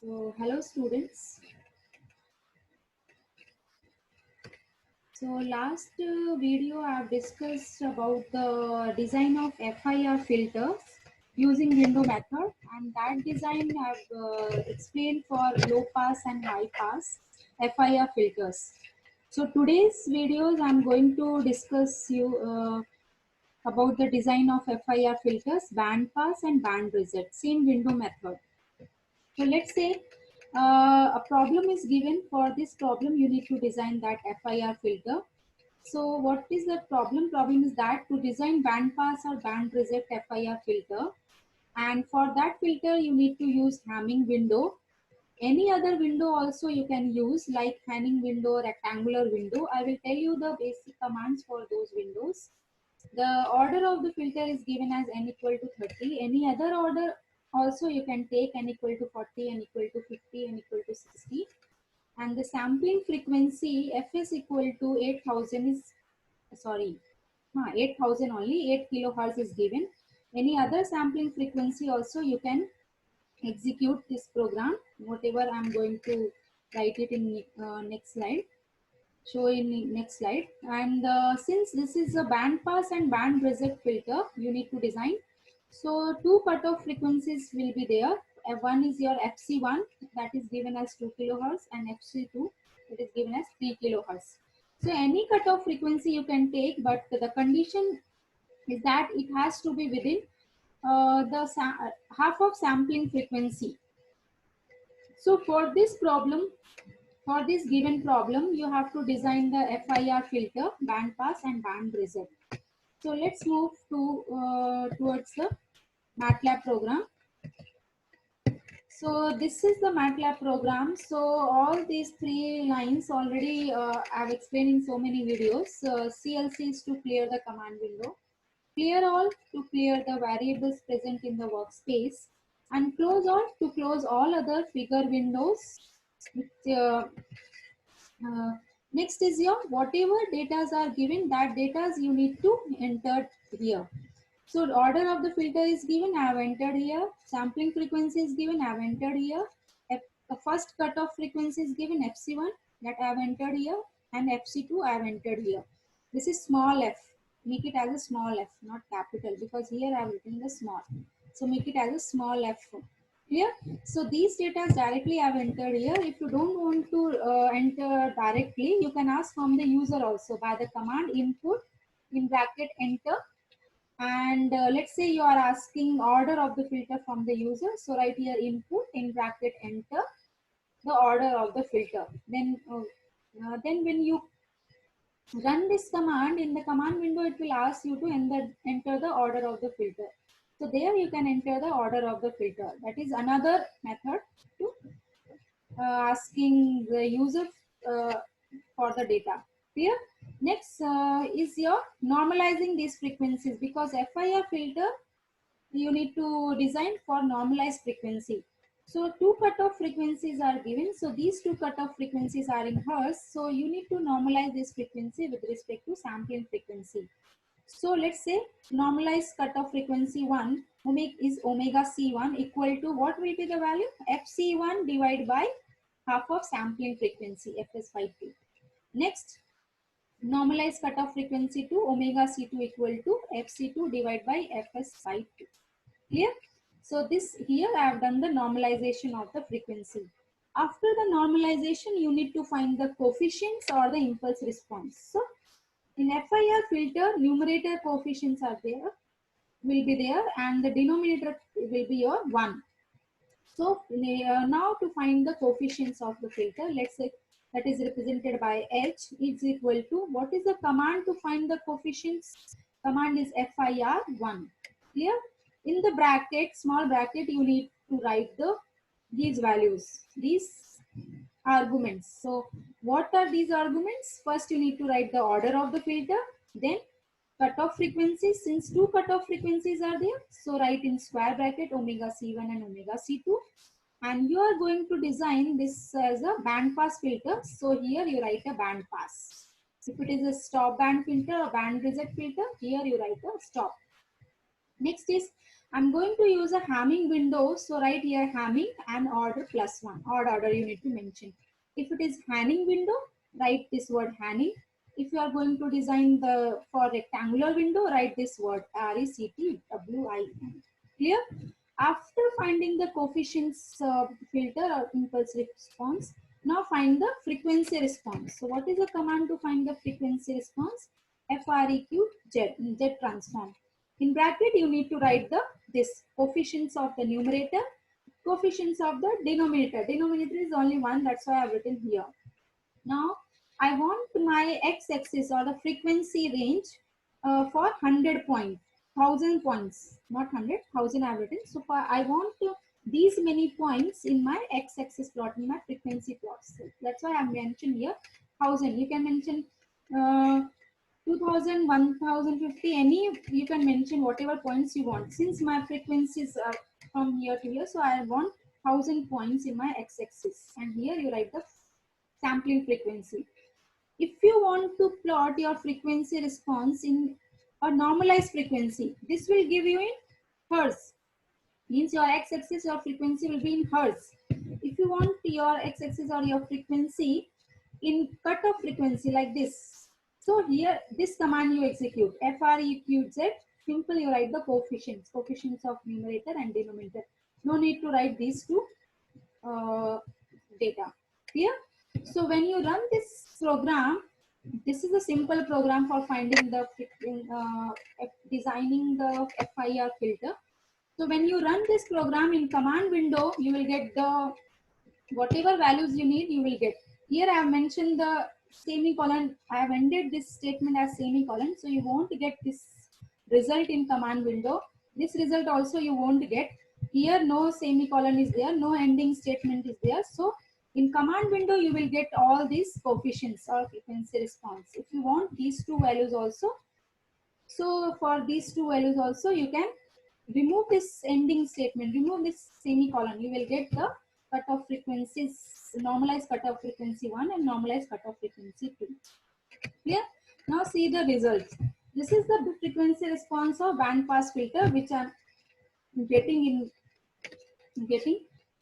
So, hello students. So, last video I have discussed about the design of FIR filters using window method, and that design I have explained for low pass and high pass FIR filters. So, today's videos I am going to discuss you about the design of FIR filters, band pass and band reset, same window method. So let's say a problem is given. For this problem, you need to design that FIR filter. So what is the problem? Problem is that to design band pass or band reset FIR filter, and for that filter, you need to use Hamming window. Any other window also you can use, like Hamming window, rectangular window. I will tell you the basic commands for those windows. The order of the filter is given as n equal to 30. Any other order also you can take n equal to 40, n equal to 50, n equal to 60. And the sampling frequency f is equal to 8000 is, sorry, 8000 only, 8 kilohertz is given. Any other sampling frequency also you can execute this program, whatever I'm going to write it in next slide, show in the next slide. And since this is a band pass and band reset filter you need to design, so two cutoff frequencies will be there. One is your fc1, that is given as 2 kilohertz, and fc2, that is given as 3 kilohertz. So any cutoff frequency you can take, but the condition is that it has to be within half of sampling frequency. So for this problem, for this given problem, you have to design the FIR filter, band pass and band reset. So let's move to towards the MATLAB program. So this is the MATLAB program. So all these three lines already I've explained in so many videos. CLC is to clear the command window, clear all to clear the variables present in the workspace, and close all to close all other figure windows. Which, uh, next is your whatever datas are given, that datas you need to enter here. So the order of the filter is given, I have entered here. Sampling frequency is given, I have entered here. The first cutoff frequency is given, FC1, that I have entered here, and FC2 I have entered here. This is small f. Make it as a small f, not capital, because here I have written the small. So make it as a small f. Clear? So these data directly I have entered here. If you don't want to enter directly, you can ask from the user also by the command input in bracket enter. And let's say you are asking order of the filter from the user. So write here input in bracket enter the order of the filter. Then when you run this command in the command window, it will ask you to enter the order of the filter. So there you can enter the order of the filter. That is another method to asking the user uh, for the data. Clear? Next is your normalizing these frequencies, because FIR filter you need to design for normalized frequency. So two cutoff frequencies are given. So these two cutoff frequencies are in hertz. So you need to normalize this frequency with respect to sampling frequency. So let's say normalized cutoff frequency 1 is omega c1 equal to, what will be the value? fc1 divided by half of sampling frequency, fs by 2. Next, normalized cutoff frequency to omega c2 equal to fc2 divided by fs by 2. Clear? So this here I have done the normalization of the frequency. After the normalization, you need to find the coefficients or the impulse response. So in FIR filter, numerator coefficients are there, will be there, and the denominator will be your 1. So now to find the coefficients of the filter, let's say that is represented by H is equal to, what is the command to find the coefficients? Command is FIR1. Clear? In the bracket, small bracket, you need to write these values, these arguments. So what are these arguments? First you need to write the order of the filter, then cutoff frequencies. Since two cutoff frequencies are there, so write in square bracket omega c1 and omega c2, and you are going to design this as a band pass filter. So here you write a band pass. If it is a stop band filter or band reset filter, here you write a stop. Next is I'm going to use a Hamming window. So right here Hamming and order +1. Odd order you need to mention. If it is Hanning window, write this word Hanning. If you are going to design the for rectangular window, write this word RECTWIN. Clear? After finding the coefficients filter or impulse response, now find the frequency response. So what is the command to find the frequency response? FREQ Z transform. In bracket, you need to write the this coefficients of the numerator, coefficients of the denominator. Denominator is only one, that's why I've written here. Now, I want my x-axis or the frequency range for 100 points, 1000 points, not 100, 1000 I've written. So, for, I want these many points in my x-axis plot, in my frequency plot. So that's why I mentioned here 1000. You can mention 2000, 1050, any, you can mention whatever points you want. Since my frequencies are from here to here, so I want 1000 points in my x-axis. And here you write the sampling frequency. If you want to plot your frequency response in a normalized frequency, this will give you in hertz. Means your x-axis, your frequency will be in hertz. If you want your x-axis or your frequency in cutoff frequency like this, so here this command you execute FREQZ. Simple, you write the coefficients of numerator and denominator. No need to write these two data here. So when you run this program, this is a simple program for finding the designing the FIR filter. So when you run this program in command window, you will get the whatever values you need, you will get. Here I have mentioned the semicolon. I have ended this statement as semicolon. So you won't get this result in command window. This result also you won't get. Here no semicolon is there, no ending statement is there. So in command window, you will get all these coefficients or frequency response. If you want these two values also, so for these two values also, you can remove this ending statement, remove this semicolon. You will get the cutoff frequencies, normalized cutoff frequency 1 and normalized cutoff frequency 2. Clear? Now see the results. This is the frequency response of band pass filter, which I'm getting.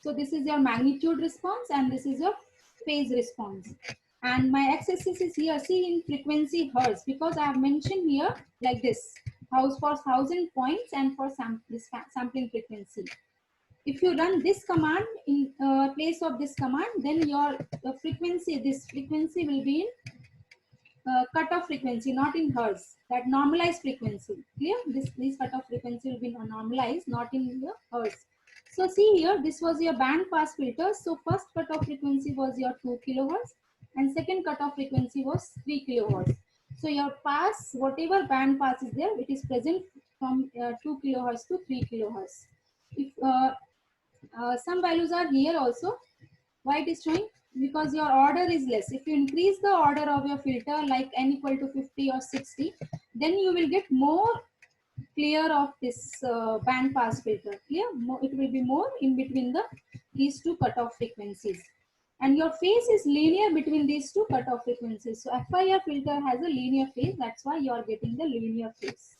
So this is your magnitude response and this is your phase response. And my x-axis is here. See in frequency hertz, because I have mentioned here like this, house for 1000 points and for sampling frequency. If you run this command in place of this command, then your this frequency will be in cutoff frequency, not in hertz. That normalized frequency. Clear? This cutoff frequency will be normalized, not in the hertz. So see here, this was your band pass filter. So first cutoff frequency was your 2 kilohertz, and second cutoff frequency was 3 kilohertz. So your pass, whatever band pass is there, it is present from 2 kilohertz to 3 kilohertz. If some values are here also, why it is showing? Because your order is less. If you increase the order of your filter like n equal to 50 or 60, then you will get more clear of this band pass filter. Clear? It will be more in between these two cutoff frequencies. And your phase is linear between these two cutoff frequencies. So FIR filter has a linear phase. That's why you are getting the linear phase.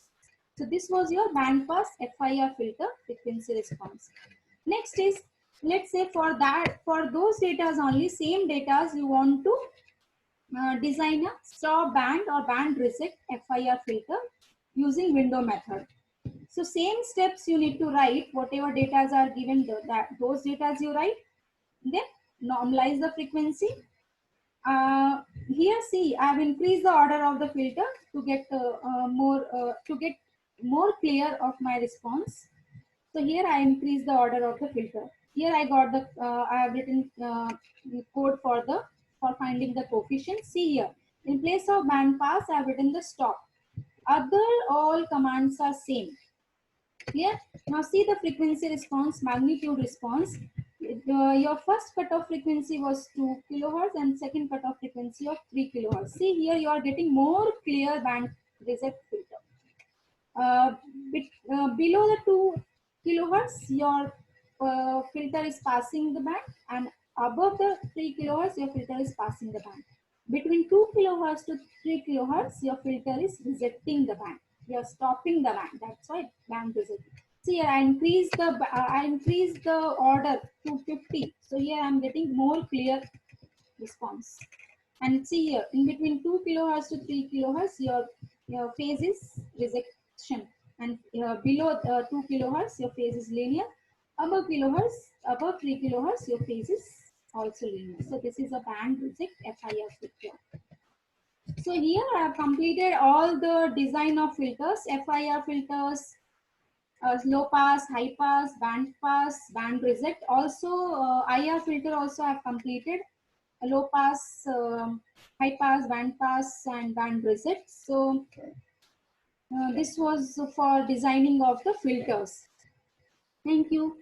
So this was your band pass FIR filter frequency response. Next is, let's say for those data only, same data you want to design a stop band or band reset FIR filter using window method. So same steps you need to write, whatever data are given, those data you write, then normalize the frequency. Here see, I have increased the order of the filter to get more clear of my response. So here I increase the order of the filter. Here I got the I have written code for finding the coefficient. See here, in place of band pass, I have written the stop. Other all commands are same. Here now see the frequency response, magnitude response. Your first cutoff frequency was 2 kilohertz and second cutoff frequency of 3 kilohertz. See here you are getting more clear band reset filter. Uh, Below the 2 kilohertz, your filter is passing the band, and above the 3 kilohertz, your filter is passing the band. Between 2 kilohertz to 3 kilohertz, your filter is rejecting the band. You are stopping the band. That's why band reset. See here, I increase the order to 50. So here I'm getting more clear response. And see here, in between 2 kilohertz to 3 kilohertz, your phase is rejection, and below 2 kilohertz, your phase is linear. Above 3 kilohertz, your phase is also linear. So this is a band reject FIR filter. So here I have completed all the design of filters, FIR filters, low pass, high pass, band reject. Also, IR filter also I have completed. A low pass, high pass, and band reject. So this was for designing of the filters. Thank you.